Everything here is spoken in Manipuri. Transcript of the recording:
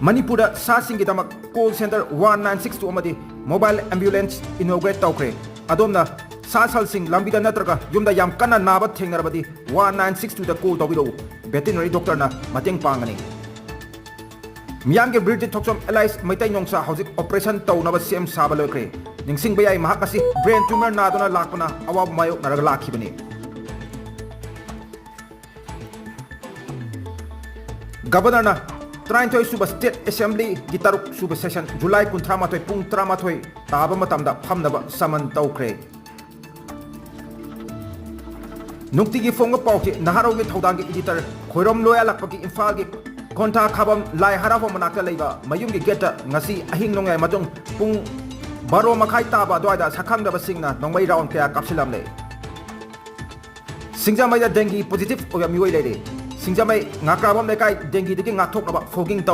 Manipura Sasingidamak call center 1962 amadi mobile ambulance inaugurate tawkre adomna Sasal lambida natraga yumda yam kana naba thengnarabadi 1962 da call tawbiro veterinary doctor na mateng pangani Miyamge British Thoksom Allies Maitai Nongsa Housing Operation Tawnaba Sem Saba Lokre Ningsing Bayai Mahakasi brain tumor nadona lakpana awab mayo naraga lakhibani Governor na Traintoy Suba State Assembly Gitaruk Suba Session July Kuntramatoy Pung Tramatoy Taba Matamda Pamnaba Saman Taukre Nuktigi Fonga Pauti Naharo with Hodangi editor Korom Loyal Paki Infagi Konta Kabam Lai Harafo Manaka Lega Mayungi Geta Nasi Ahing Nonga Madung Pung Baro Makai Taba Doida Sakanga Basingna Nongway Round Kaya Kapsilamle Singjamaya Dengi Positive Oya Miwe Lady Singjamay Ngakabam Lekai Dengi Digi Ngatok about Fogging Tau